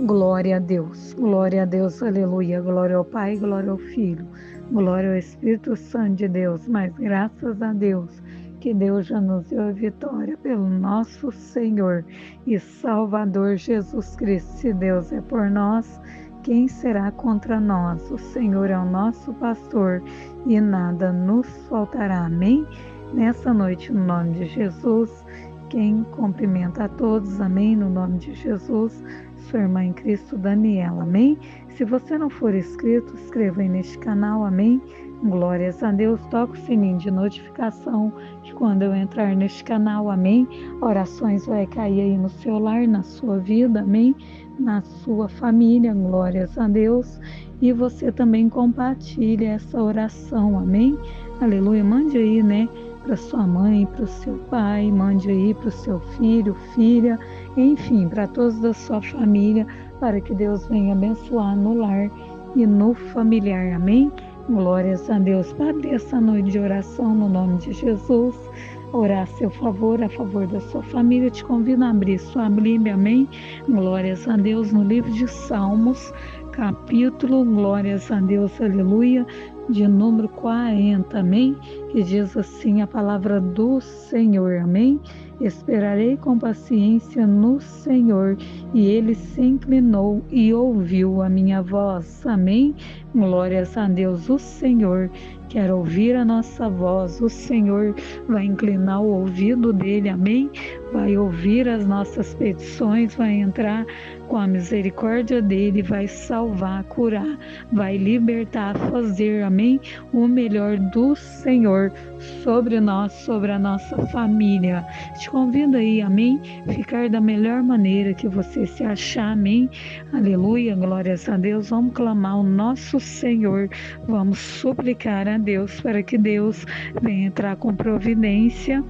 glória a Deus, aleluia, glória ao Pai, glória ao Filho, glória ao Espírito Santo de Deus, mas graças a Deus, que Deus já nos deu a vitória pelo nosso Senhor e Salvador Jesus Cristo. Se Deus é por nós, quem será contra nós? O Senhor é o nosso pastor e nada nos faltará, amém? Nessa noite, no nome de Jesus, quem cumprimenta a todos, amém? No nome de Jesus, sua irmã em Cristo, Daniela, amém? Se você não for inscrito, inscreva aí neste canal, amém? Glórias a Deus, toca o sininho de notificação, que quando eu entrar neste canal, amém? Orações vai cair aí no seu lar, na sua vida, amém? Na sua família, glórias a Deus. E você também compartilha essa oração, amém? Aleluia, mande aí, né? Para sua mãe, para o seu pai, mande aí para o seu filho, filha, enfim, para todos da sua família, para que Deus venha abençoar no lar e no familiar, amém? Glórias a Deus. Para abrir essa noite de oração no nome de Jesus, orar a seu favor, a favor da sua família, te convido a abrir sua Bíblia, amém? Glórias a Deus, no livro de Salmos, capítulo, glórias a Deus, aleluia, de número 40, amém? Que diz assim a palavra do Senhor, amém? Esperarei com paciência no Senhor, e Ele se inclinou e ouviu a minha voz, amém? Glórias a Deus, o Senhor quer ouvir a nossa voz, o Senhor vai inclinar o ouvido dele, amém? Vai ouvir as nossas petições, vai entrar com a misericórdia dele, vai salvar, curar, vai libertar, fazer, amém? O melhor do Senhor sobre nós, sobre a nossa família. Te convido aí, amém? Ficar da melhor maneira que você se achar, amém? Aleluia, glórias a Deus. Vamos clamar o nosso Senhor, vamos suplicar a Deus para que Deus venha entrar com providência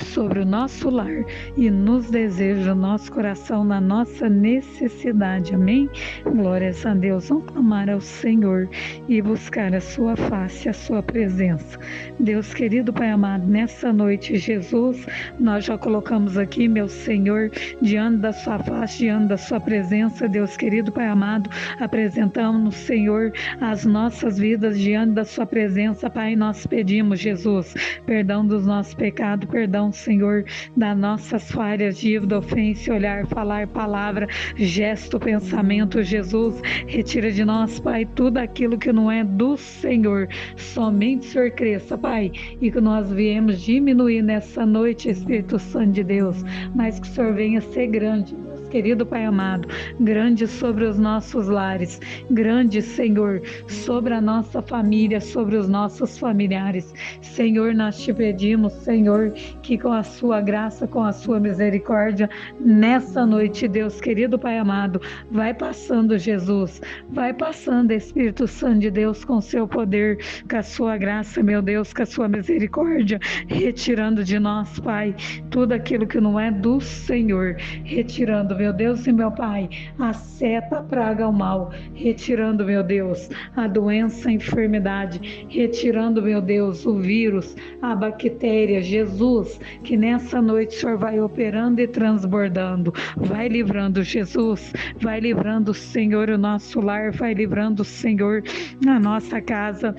sobre o nosso lar e nos deseja o nosso coração na nossa necessidade, amém? Glórias a Deus, vamos clamar ao Senhor e buscar a sua face, a sua presença. Deus querido, Pai amado, nessa noite, Jesus, nós já colocamos aqui, meu Senhor, diante da sua face, diante da sua presença, Deus querido, Pai amado, apresentamos, Senhor, as nossas vidas diante da sua presença, Pai, nós pedimos, Jesus, perdão dos nossos pecados, perdão, Senhor, das nossas falhas, dívida, ofensa, olhar, falar, palavra, gesto, pensamento, Jesus, retira de nós, Pai, tudo aquilo que não é do Senhor, somente o Senhor cresça, Pai, e que nós viemos diminuir nessa noite, Espírito Santo de Deus, mas que o Senhor venha ser grande, querido Pai amado, grande sobre os nossos lares, grande, Senhor, sobre a nossa família, sobre os nossos familiares. Senhor, nós te pedimos, Senhor, que com a sua graça, com a sua misericórdia, nessa noite, Deus querido Pai amado, vai passando, Jesus, vai passando, Espírito Santo de Deus, com seu poder, com a sua graça, meu Deus, com a sua misericórdia, retirando de nós, Pai, tudo aquilo que não é do Senhor, retirando, meu Deus e meu Pai, a seta, a praga, o mal, retirando, meu Deus, a doença, a enfermidade, retirando, meu Deus, o vírus, a bactéria, Jesus, que nessa noite o Senhor vai operando e transbordando, vai livrando, Jesus, vai livrando, Senhor, o nosso lar, vai livrando, Senhor, a nossa casa,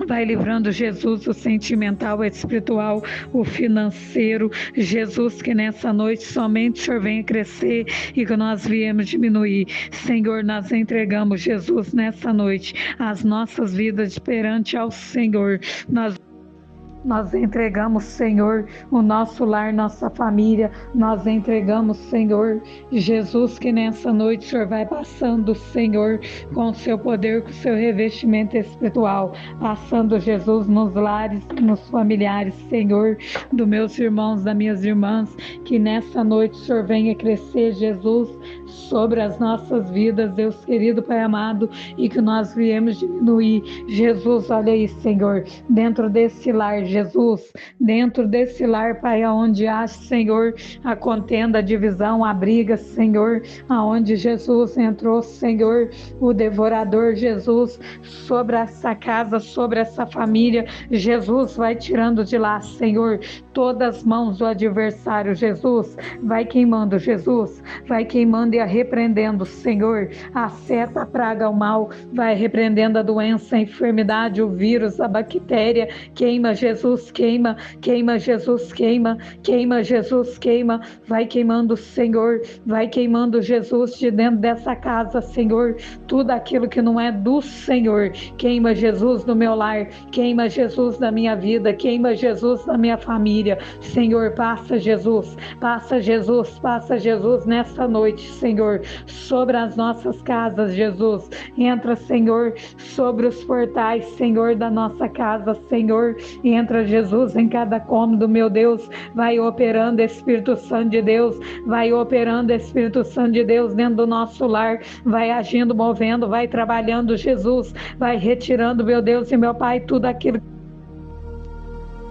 vai livrando, Jesus, o sentimental, o espiritual, o financeiro, Jesus, que nessa noite somente o Senhor venha crescer e que nós viemos diminuir. Senhor, nós entregamos, Jesus, nessa noite, as nossas vidas perante ao Senhor. Nós entregamos, Senhor, o nosso lar, nossa família, nós entregamos, Senhor, Jesus, que nessa noite o Senhor vai passando, Senhor, com o seu poder, com o seu revestimento espiritual, passando, Jesus, nos lares, nos familiares, Senhor, dos meus irmãos, das minhas irmãs, que nessa noite o Senhor venha crescer, Jesus, sobre as nossas vidas, Deus querido, Pai amado, e que nós viemos diminuir, Jesus, olha aí, Senhor, dentro desse lar, Jesus, dentro desse lar, Pai, aonde há, Senhor, a contenda, a divisão, a briga, Senhor, aonde Jesus entrou, Senhor, o devorador, Jesus, sobre essa casa, sobre essa família, Jesus vai tirando de lá, Senhor, todas as mãos do adversário, Jesus, vai queimando, Jesus, vai queimando e repreendendo, Senhor, a seta, a praga, o mal, vai repreendendo a doença, a enfermidade, o vírus, a bactéria, queima, Jesus, queima, queima, Jesus, queima, queima, Jesus, queima, vai queimando, Senhor, vai queimando, Jesus, de dentro dessa casa, Senhor, tudo aquilo que não é do Senhor, queima, Jesus, no meu lar, queima, Jesus, na minha vida, queima, Jesus, na minha família, Senhor, passa, Jesus, passa, Jesus, passa, Jesus, nessa noite, Senhor, sobre as nossas casas, Jesus, entra, Senhor, sobre os portais, Senhor, da nossa casa, Senhor, entra, Jesus, em cada cômodo, meu Deus, vai operando, Espírito Santo de Deus, vai operando, Espírito Santo de Deus, dentro do nosso lar, vai agindo, movendo, vai trabalhando, Jesus, vai retirando, meu Deus e meu Pai, tudo aquilo.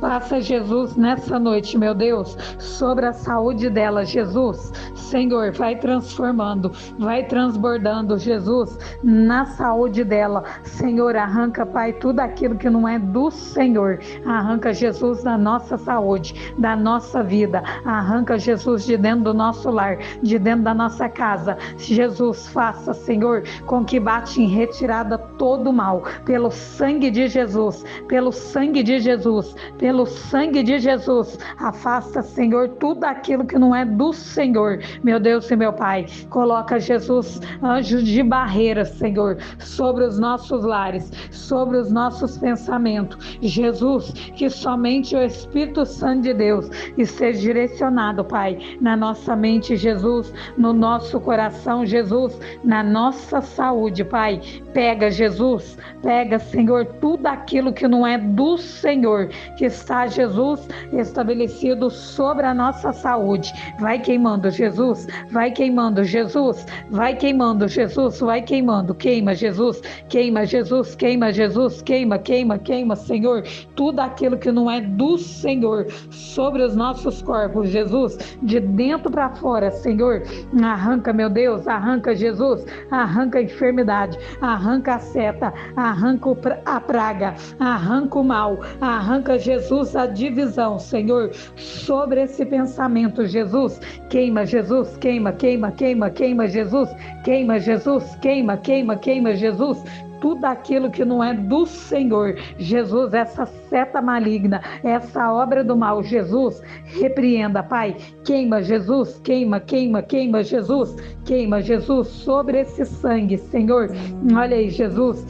Passa, Jesus, nessa noite, meu Deus, sobre a saúde dela, Jesus, Senhor, vai transformando, vai transbordando, Jesus, na saúde dela, Senhor, arranca, Pai, tudo aquilo que não é do Senhor, arranca, Jesus, da nossa saúde, da nossa vida, arranca, Jesus, de dentro do nosso lar, de dentro da nossa casa, Jesus, faça, Senhor, com que bate em retirada todo o mal, pelo sangue de Jesus, pelo sangue de Jesus, pelo sangue de Jesus, afasta, Senhor, tudo aquilo que não é do Senhor, meu Deus e meu Pai, coloca, Jesus, anjos de barreira, Senhor, sobre os nossos lares, sobre os nossos pensamentos, Jesus, que somente o Espírito Santo de Deus esteja direcionado, Pai, na nossa mente, Jesus, no nosso coração, Jesus, na nossa saúde, Pai, pega, Jesus, pega, Senhor, tudo aquilo que não é do Senhor, que está, Jesus, estabelecido sobre a nossa saúde, vai queimando, Jesus, vai queimando, Jesus, vai queimando, Jesus, vai queimando, queima, Jesus, queima, Jesus, queima, Jesus, queima, queima, queima, Senhor, tudo aquilo que não é do Senhor, sobre os nossos corpos, Jesus, de dentro para fora, Senhor, arranca, meu Deus, arranca, Jesus, arranca a enfermidade, arranca a seta, arranca a praga, arranca o mal, arranca, Jesus, a divisão, Senhor, sobre esse pensamento, Jesus, queima, Jesus, queima, queima, queima, queima, Jesus, queima, Jesus, queima, queima, queima, Jesus, tudo aquilo que não é do Senhor, Jesus, essa seta maligna, essa obra do mal, Jesus, repreenda, Pai, queima, Jesus, queima, queima, queima, Jesus, queima, Jesus, sobre esse sangue, Senhor, olha aí, Jesus,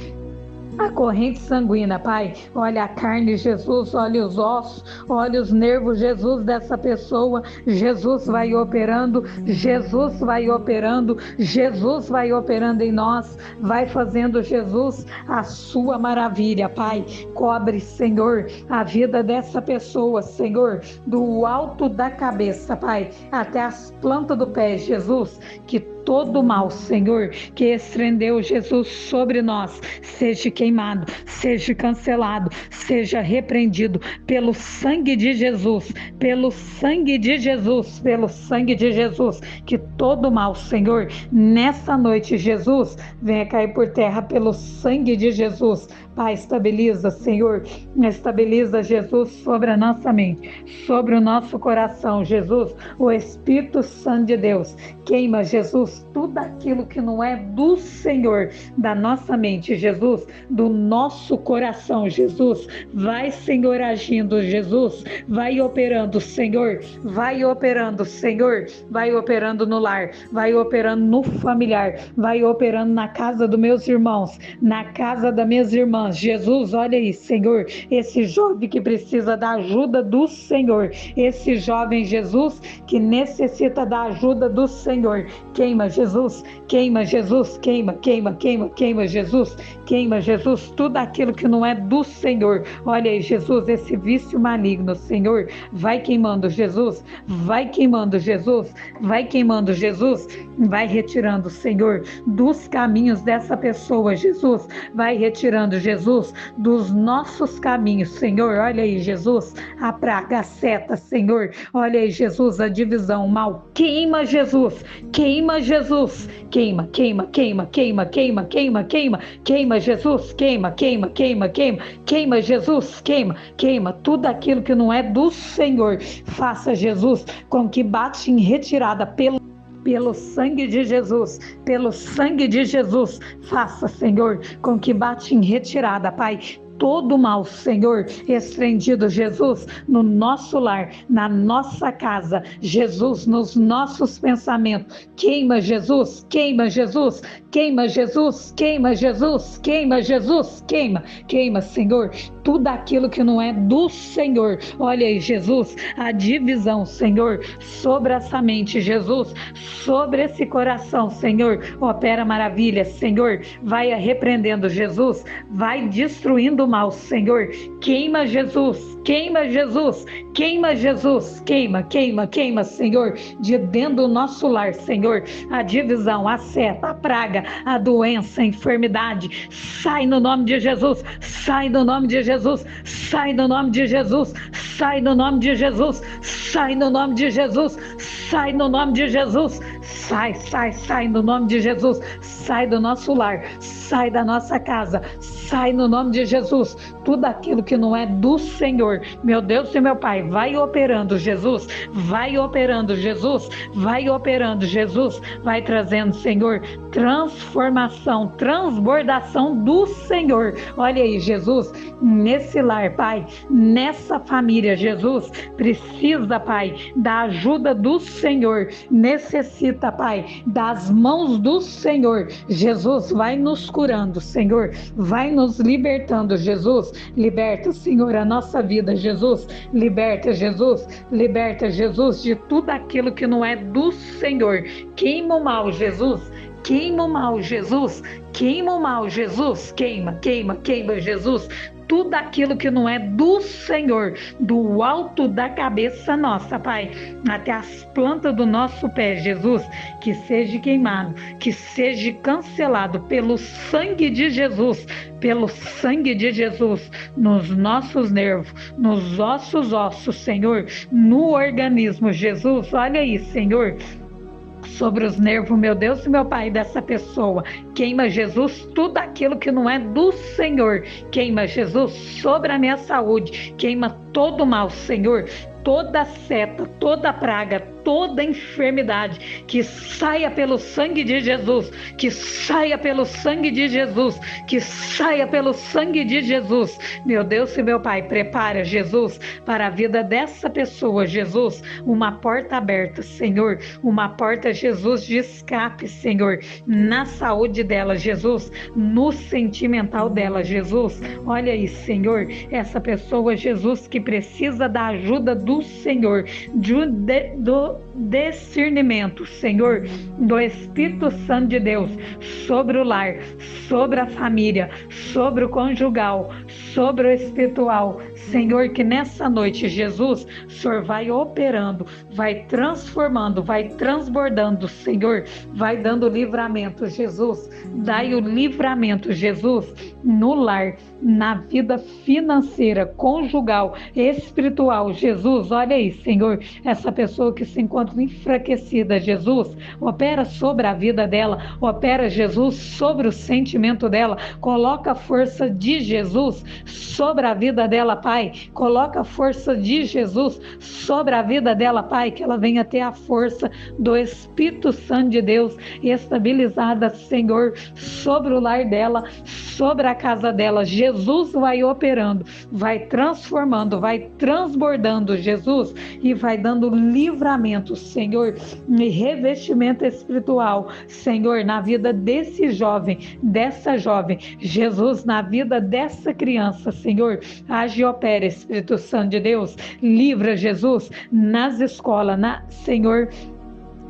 a corrente sanguínea, Pai, olha a carne, Jesus, olha os ossos, olha os nervos, Jesus, dessa pessoa, Jesus vai operando, Jesus vai operando, Jesus vai operando em nós, vai fazendo, Jesus, a sua maravilha, Pai, cobre, Senhor, a vida dessa pessoa, Senhor, do alto da cabeça, Pai, até as plantas do pé, Jesus, que todo mal, Senhor, que estendeu, Jesus, sobre nós, seja queimado, seja cancelado, seja repreendido pelo sangue de Jesus, pelo sangue de Jesus, pelo sangue de Jesus, que todo mal, Senhor, nessa noite, Jesus, venha cair por terra pelo sangue de Jesus. Pai, estabiliza, Senhor, estabiliza, Jesus, sobre a nossa mente, sobre o nosso coração, Jesus, o Espírito Santo de Deus, queima, Jesus, tudo aquilo que não é do Senhor, da nossa mente, Jesus, do nosso coração, Jesus, vai, Senhor, agindo, Jesus, vai operando, Senhor, vai operando, Senhor, vai operando no lar, vai operando no familiar, vai operando na casa dos meus irmãos, na casa das minhas irmãs, Jesus, olha aí, Senhor, esse jovem que precisa da ajuda do Senhor, esse jovem, Jesus, que necessita da ajuda do Senhor, queima, Jesus, queima, Jesus, queima, queima, queima, queima, Jesus, queima, Jesus, tudo aquilo que não é do Senhor, olha aí, Jesus, esse vício maligno, Senhor, vai queimando, Jesus, vai queimando, Jesus, vai queimando, Jesus, vai retirando, Senhor, dos caminhos dessa pessoa, Jesus, vai retirando, Jesus, Jesus, dos nossos caminhos, Senhor. Olha aí, Jesus, a praga, a seta, Senhor. Olha aí, Jesus, a divisão, o mal. Queima, Jesus, queima, Jesus. Queima, queima, queima, queima, queima, queima, queima, queima, Jesus, queima, queima, queima, queima, queima, Jesus, queima, queima tudo aquilo que não é do Senhor. Faça, Jesus, com que bate em retirada pelo sangue de Jesus, pelo sangue de Jesus, faça, Senhor, com que bate em retirada, Pai, todo mal, Senhor, estendido, Jesus, no nosso lar, na nossa casa, Jesus, nos nossos pensamentos. Queima, Jesus, queima, Jesus, queima, Jesus, queima, Jesus, queima, Jesus, queima, queima, Senhor, tudo aquilo que não é do Senhor. Olha aí, Jesus, a divisão, Senhor, sobre essa mente, Jesus, sobre esse coração, Senhor, opera maravilha, Senhor, vai repreendendo, Jesus, vai destruindo o mal, Senhor, queima, Jesus, queima, Jesus, queima, Jesus, queima, queima, queima, Senhor, de dentro do nosso lar, Senhor, a divisão, a seta, a praga, a doença, a enfermidade, sai no nome de Jesus, sai no nome de Jesus, sai no nome de Jesus, sai no nome de Jesus, sai no nome de Jesus, sai no nome de Jesus, sai, sai, sai no nome de Jesus, sai do nosso lar, sai da nossa casa, sai no nome de Jesus, tudo aquilo que não é do Senhor, meu Deus e meu Pai, vai operando, Jesus, vai operando, Jesus, vai operando, Jesus, vai trazendo, Senhor, transformação, transbordação do Senhor. Olha aí, Jesus, nesse lar, Pai, nessa família, Jesus, precisa, Pai, da ajuda do Senhor, necessita, Pai, das mãos do Senhor. Jesus, vai nos curando, Senhor, vai nos libertando, Jesus, liberta, Senhor, a nossa vida, Jesus, liberta, Jesus, de tudo aquilo que não é do Senhor. Queima o mal, Jesus, queima o mal, Jesus, queima o mal, Jesus, queima, queima, queima, Jesus, tudo aquilo que não é do Senhor, do alto da cabeça nossa, Pai, até as plantas do nosso pé, Jesus, que seja queimado, que seja cancelado pelo sangue de Jesus, pelo sangue de Jesus, nos nossos nervos, nos ossos, Senhor, no organismo, Jesus, olha aí, Senhor, sobre os nervos, meu Deus e meu Pai, dessa pessoa. Queima, Jesus, tudo aquilo que não é do Senhor. Queima, Jesus, sobre a minha saúde. Queima todo o mal, Senhor, toda seta, toda praga, toda enfermidade, que saia pelo sangue de Jesus, que saia pelo sangue de Jesus, que saia pelo sangue de Jesus. Meu Deus e meu Pai, prepara, Jesus, para a vida dessa pessoa, Jesus, uma porta aberta, Senhor, uma porta, Jesus, de escape, Senhor, na saúde dela, Jesus, no sentimental dela, Jesus. Olha aí, Senhor, essa pessoa, Jesus, que precisa da ajuda do Senhor, do discernimento, Senhor, do Espírito Santo de Deus, sobre o lar, sobre a família, sobre o conjugal, sobre o espiritual, Senhor, que nessa noite, Jesus, o Senhor vai operando, vai transformando, vai transbordando, Senhor, vai dando livramento, Jesus, dai o livramento, Jesus, no lar, na vida financeira, conjugal, espiritual, Jesus, olha aí, Senhor, essa pessoa que se encontra enfraquecida, Jesus, opera sobre a vida dela, opera, Jesus, sobre o sentimento dela, coloca a força de Jesus sobre a vida dela, Pai, coloca a força de Jesus sobre a vida dela, Pai, que ela venha ter a força do Espírito Santo de Deus estabilizada, Senhor, sobre o lar dela, sobre a casa dela. Jesus vai operando, vai transformando, vai transbordando, Jesus, e vai dando livramento, Senhor, e revestimento espiritual, Senhor, na vida desse jovem, dessa jovem, Jesus, na vida dessa criança, Senhor, age e opera, Espírito Santo de Deus, livra, Jesus, nas escolas, Senhor,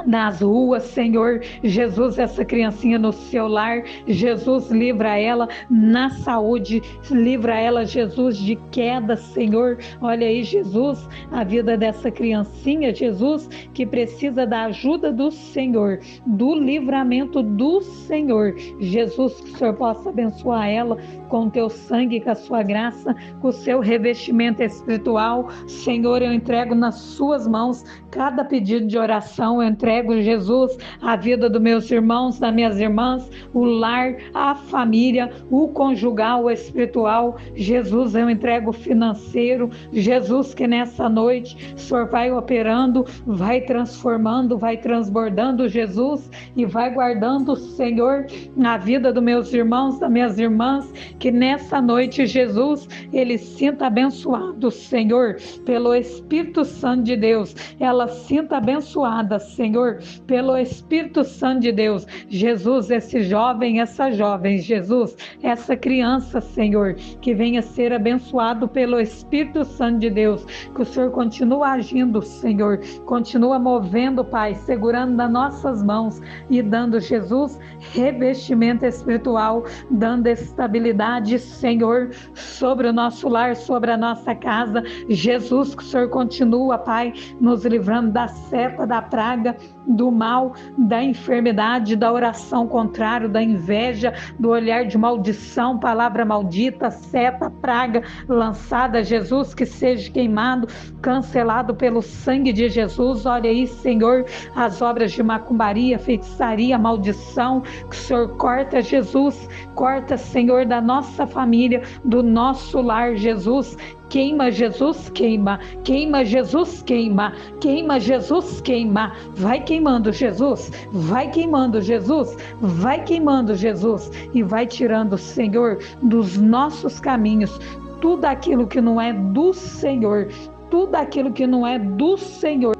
nas ruas, Senhor Jesus, essa criancinha no seu lar, Jesus, livra ela na saúde, livra ela, Jesus, de queda, Senhor. Olha aí, Jesus, a vida dessa criancinha, Jesus, que precisa da ajuda do Senhor, do livramento do Senhor. Jesus, que o Senhor possa abençoar ela com o teu sangue, com a sua graça, com o seu revestimento espiritual. Senhor, eu entrego nas suas mãos cada pedido de oração, eu entrego, Jesus, a vida dos meus irmãos, das minhas irmãs, o lar, a família, o conjugal, o espiritual. Jesus, eu entrego o financeiro. Jesus, que nessa noite o Senhor vai operando, vai transformando, vai transbordando, Jesus, e vai guardando, Senhor, a vida dos meus irmãos, das minhas irmãs, que nessa noite, Jesus, ele sinta abençoado, Senhor, pelo Espírito Santo de Deus. Ela sinta abençoada, Senhor, pelo Espírito Santo de Deus. Jesus, esse jovem, essa jovem, Jesus, essa criança, Senhor, que venha ser abençoado pelo Espírito Santo de Deus. Que o Senhor continua agindo, Senhor, continua movendo, Pai, segurando nas nossas mãos e dando, Jesus, revestimento espiritual, dando estabilidade, Senhor, sobre o nosso lar, sobre a nossa casa. Jesus, que o Senhor continua, Pai, nos livrando da seta, da praga, do mal, da enfermidade, da oração contrária, da inveja, do olhar de maldição, palavra maldita, seta, praga lançada, Jesus, que seja queimado, cancelado pelo sangue de Jesus. Olha aí, Senhor, as obras de macumbaria, feitiçaria, maldição, que o Senhor corta, Jesus, corta, Senhor, da nossa família, do nosso lar, Jesus. Queima, Jesus, queima. Queima, Jesus, queima. Queima, Jesus, queima. Vai queimando, Jesus. Vai queimando, Jesus. Vai queimando, Jesus. E vai tirando, Senhor, dos nossos caminhos tudo aquilo que não é do Senhor. Tudo aquilo que não é do Senhor.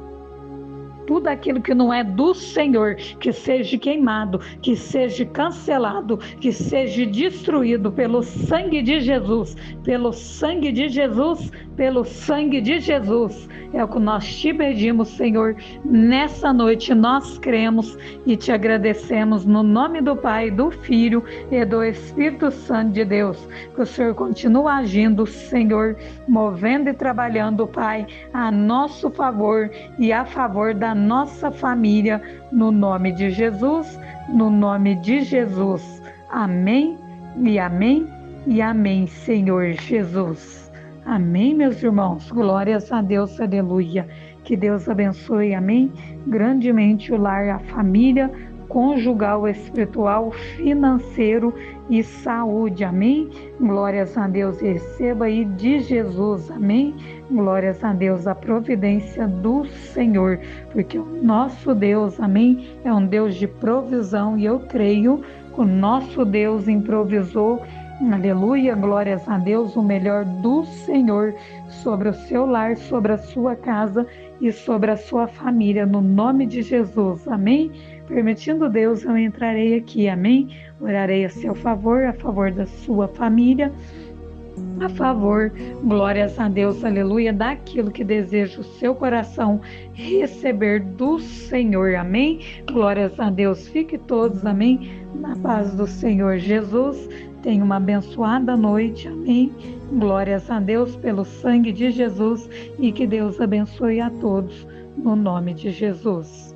Tudo aquilo que não é do Senhor, que seja queimado, que seja cancelado, que seja destruído pelo sangue de Jesus, pelo sangue de Jesus, pelo sangue de Jesus. É o que nós te pedimos, Senhor. Nessa noite nós cremos e te agradecemos no nome do Pai, do Filho e do Espírito Santo de Deus. Que o Senhor continue agindo, Senhor, movendo e trabalhando, Pai, a nosso favor e a favor da nossa família, no nome de Jesus, no nome de Jesus. Amém e amém e amém, Senhor Jesus. Amém, meus irmãos. Glórias a Deus, aleluia. Que Deus abençoe, amém, grandemente o lar, a família, conjugal, espiritual, financeiro e saúde, amém. Glórias a Deus, receba aí de Jesus, amém. Glórias a Deus, a providência do Senhor, porque o nosso Deus, amém, é um Deus de provisão, e eu creio que o nosso Deus improvisou, aleluia, glórias a Deus, o melhor do Senhor sobre o seu lar, sobre a sua casa e sobre a sua família, no nome de Jesus, amém. Permitindo Deus, eu entrarei aqui, amém. Orarei a seu favor, a favor da sua família, a favor, glórias a Deus, aleluia, daquilo que deseja o seu coração receber do Senhor, amém. Glórias a Deus, fique todos, amém, na paz do Senhor Jesus. Tenha uma abençoada noite, amém. Glórias a Deus pelo sangue de Jesus, e que Deus abençoe a todos, no nome de Jesus.